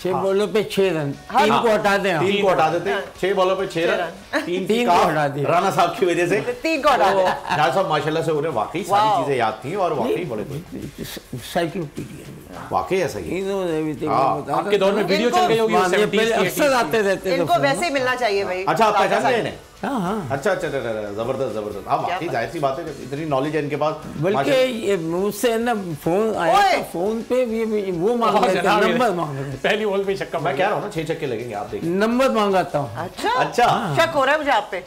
6 बॉलों पे 6 रन, 3 को हटा दें, 3 को हटा देते, 6 बॉलों पे 6 रन, 3 को हटा दिए राणा साहब की वजह से, 3 को हटा दिया। राणा साहब माशाल्लाह से उन्हें वाकई सारी चीजें याद थी और वाकई बड़े साइक्लोपीडिया वाकई ऐसा ही। आपके दौर में वीडियो चल गई होगी, अक्सर आते रहते थे। इनको वैसे ही मिलना चाहिए भाई। अच्छा, आप पहचान गए इन्हें? हाँ, अच्छा, जबरदस्त। हाँ, वाकई जाहिर सी बात है, इतनी नॉलेज है इनके पास। बल्कि ये मुझसे ना फोन आया था, फोन पे भी वो मांग रहे थे, नंबर मांग रहे थे। पहली बॉल पे छक्का, मैं कह रहा हूँ ना 6 छक्के लगेंगे, आप देखिए। नंबर मांगाता हूँ। अच्छा, शक हो रहा है मुझे आप पे।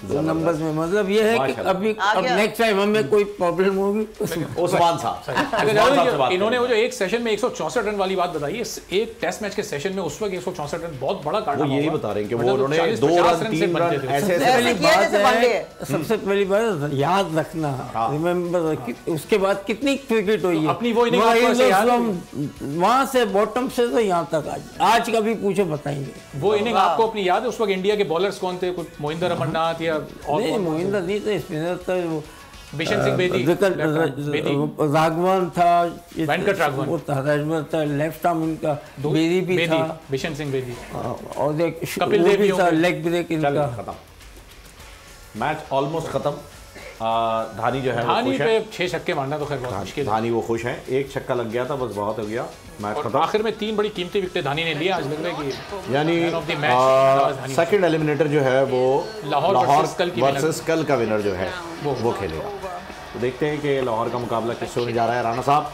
नंबर में मतलब ये है कि अभी अब नेक्स्ट टाइम हमें कोई प्रॉब्लम होगी उस्मान साहब, इन्होंने वो जो एक सेशन में 164 रन वाली बात बताई, एक टेस्ट मैच के सेशन में उस वक्त 164 रन बहुत बड़ा काटा। वो यही बता रहे हैं कि वो उन्होंने 2 रन 3 रन ऐसे सबसे पहली बात याद रखना, रिमेम्बर। उसके बाद कितनी क्रिकेट हुई है अपनी, वो वहां से बॉटम से तो यहाँ तक आज का भी पूछो बताएंगे। वो इनिंग आपको अपनी याद है? उस वक्त इंडिया के बॉलर्स कौन थे? कुछ मोहिंदर अमरनाथ या नहीं, मोहिंदर नहीं थे, स्पिनर था वो बिशन सिंह बेदी, राघवन था, वेंकट राघवन, वो था राजवर था, लेफ्ट आर्म उनका बेदी भी था, बिशन सिंह बेदी, और एक कपिल देव भी था, लेग ब्रेक इनका। खत्म, मैच ऑलमोस्ट खत्म। धानी जो है धानी पे 6 छक्के मारना तो खैर बहुत मुश्किल है। धानी वो खुश हैं, 1 छक्का लग गया था बस, बहुत हो गया, मैच खत्म। आखिर में 3 बड़ी कीमती विकेटें धानी ने लिया। आज लग रहा है कि यानी सेकंड एलिमिनेटर जो है वो लाहौर वर्सेस कल का विनर जो है वो खेलेगा। तो देखते हैं कि लाहौर का मुकाबला किससे होने जा रहा है। राणा साहब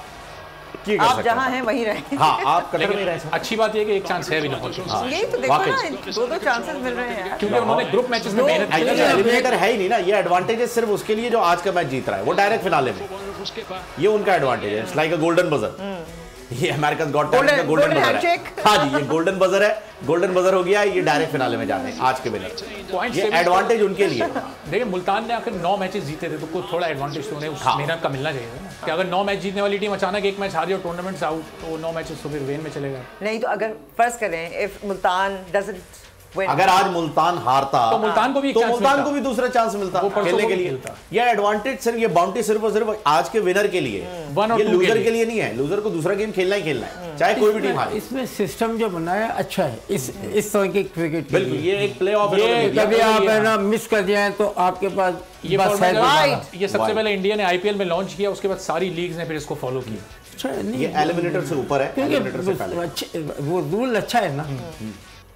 आप जहां हैं वहीं रहे। हाँ, आप कतर में रहे। अच्छी बात ये कि एक चांस है भी लाहौर। यही तो देखो ना, 2 चांसेस मिल रहे हैं क्योंकि उन्होंने ग्रुप मैचेस में मेहनत की है। एलिमिनेटर है ही नहीं ना, ये एडवांटेज है सिर्फ उसके लिए जो आज का मैच जीत रहा है, वो डायरेक्ट फिनाले में, ये उनका एडवांटेज है। It's like a golden buzzer. ये अमेरिकन गॉट टैलेंट का गोल्डन बजर है। हाँ जी, ये गोल्डन बजर है, गोल्डन बजर हो गया, ये डायरेक्ट फिनाले में जा रहे हैं आज के विनर। ये एडवांटेज उनके लिए। देखिए मुल्तान ने आखिर 9 मैचेस जीते थे, तो कुछ थोड़ा एडवांटेज तो उन्हें उस मेहनत का मिलना चाहिए कि अगर 9 मैच जीतने वाली टीम अचानक 1 मैच हार जाए और टूर्नामेंट से आउट, तो 9 मैचेस तो फिर वेन में चलेगा। नहीं तो अगर फर्ज करें इफ मुल्तान डजंट, अगर आज मुल्तान हारता तो मुल्तान को भी दूसरा चांस मिलता खेलने के लिए। ये एडवांटेज सिर्फ, ये बाउंटी सिर्फ और सिर्फ आज के विनर के लिए, ये लूजर के लिए नहीं है। लूजर को दूसरा गेम खेलना ही खेलना है, चाहे कोई भी टीम हारे। इसमें सिस्टम जो बनाया अच्छा है इस तरह की क्रिकेट। बिल्कुल, ये एक प्लेऑफ है। कभी आप है ना मिस कर जाए तो आपके पास ये सबसे पहले इंडिया ने आईपीएल में लॉन्च किया, उसके बाद सारी लीग्स ने फिर इसको फॉलो किया। ये एलिमिनेटर से ऊपर है, एलिमिनेटर से पहले वो रूल अच्छा है ना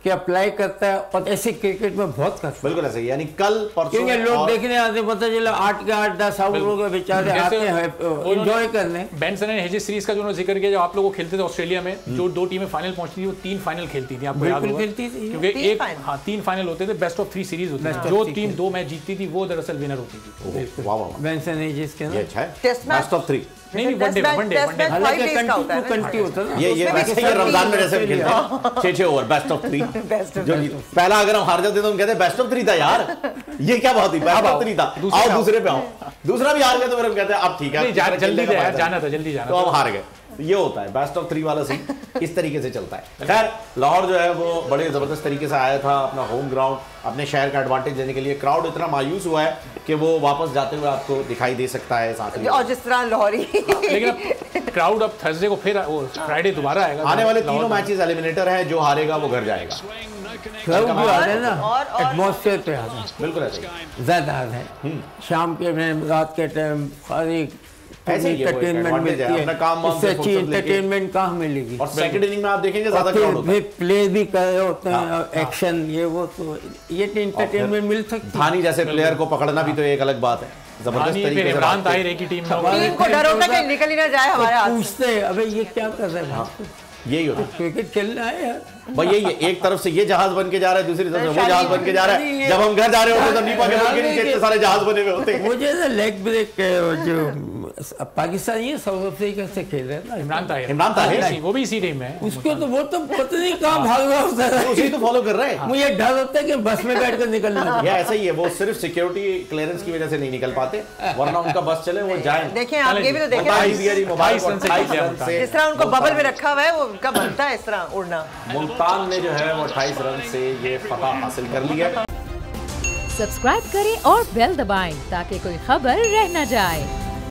कि अप्लाई करता है, और ऐसे क्रिकेट में बहुत करता है। बिल्कुल ऐसे, यानी कल परसों क्योंकि लोग देखने आते, पता चला 8 के 8 10 आउट हो गए बेचारे, आते हैं एंजॉय करने। बेंसन ने हेजेस सीरीज का जो उन्होंने जिक्र किया, जो आप लोग खेलते थे ऑस्ट्रेलिया में, जो 2 टीमें फाइनल पहुंची थी, वो 3 फाइनल खेलती थी, आपको याद होगा? खेलती थी क्योंकि 3 फाइनल होते थे, बेस्ट ऑफ 3 सीरीज होती थी। जो टीम 2 मैच जीतती थी वो दरअसल विनर होती थी। वाह वाह, बेंसन हेजेस के ये अच्छा है। बेस्ट ऑफ 3 नहीं, वनडे हालांकि कंट्री होता है। ये वैसे ही रमजान में जैसे खेलते हैं 6-6 ओवर, बेस्ट ऑफ 3। जो पहला अगर हम हार जाते तो हम कहते हैं बेस्ट ऑफ 3 था यार, ये क्या बात हुई, बेस्ट ऑफ 3 था, आओ दूसरे पे आओ। दूसरा भी हार गया तो फिर हम कहते हैं अब ठीक है, जल्दी जाना था, जल्दी जाना, तो हम हार गए। ये होता है बेस्ट ऑफ 3 वाला सीन, इस तरीके से चलता है। खैर, लाहौर जो है वो बड़े जबरदस्त तरीके से आया था, अपना होम ग्राउंड, अपने शहर का एडवांटेज देने के लिए। क्राउड इतना मायूस हुआ है कि वो वापस जाते हुए आपको दिखाई दे सकता है साथ में, और जिस तरह लाहौरी। लेकिन क्राउड अब थर्सडे को फिर फ्राइडे दोबारा आएगा। आने वाले 3 मैचेस एलिमिनेटर है, जो हारेगा वो घर जाएगा। क्राउड भी आ रहे हैं ना, एटमॉस्फेयर पे आ रहे हैं, बिल्कुल ऐसे ज्यादा आ रहे हैं। शाम के टाइम, रात के टाइम, एंटरटेनमेंट मिलती है, इससे अच्छी एंटरटेनमेंट कहाँ मिलेगी। और सेकंड इनिंग में आप देखेंगे ज्यादा क्राउड होता है, प्ले भी कर रहे होते हैं, एक्शन ये वो, तो ये एंटरटेनमेंट मिल सकती है। धानी जैसे प्लेयर को पकड़ना भी तो एक अलग बात है, जबरदस्त तरीके से इमरान ताहिर एक ही टीम में, को डर होता है कि निकल ही ना जाए हमारे हाथ से। पूछते अबे ये क्या कर रहे हैं, यही होता है, क्रिकेट खेलना है यार भाई। यही है, एक तरफ से ये जहाज बन के जा रहा है, दूसरी तरफ से वो जहाज बन के जा रहा है। जब हम घर जा रहे होते तो नीपा के नीचे इतने सारे जहाज बने हुए होते हैं। मुझे ना लेग ब्रेक जो पाकिस्तान ये साउथ अफ्रीका से खेल रहे हैं ना, इमरान ताहिर वो भी इसी टीम में। उसको तो वो तो पता नहीं कहाँ भाग रहा होता है, उसी तो फॉलो कर रहे हैं। मुझे डर होता है कि बस में बैठ कर निकलना। ये ऐसा ही है, वो सिर्फ सिक्योरिटी क्लियरेंस की वजह से नहीं निकल पाते, वरना उनका बस चले वो जाए। देखिए आप ये भी तो देखें, जिस तरह उनको बबल में रखा हुआ है, वो उनका बनता है इस तरह उड़ना। मुल्तान ने जो है वो 28 रन से ये फतह हासिल कर लिया। सब्सक्राइब करें और बेल दबाएं ताकि कोई खबर रह न जाए।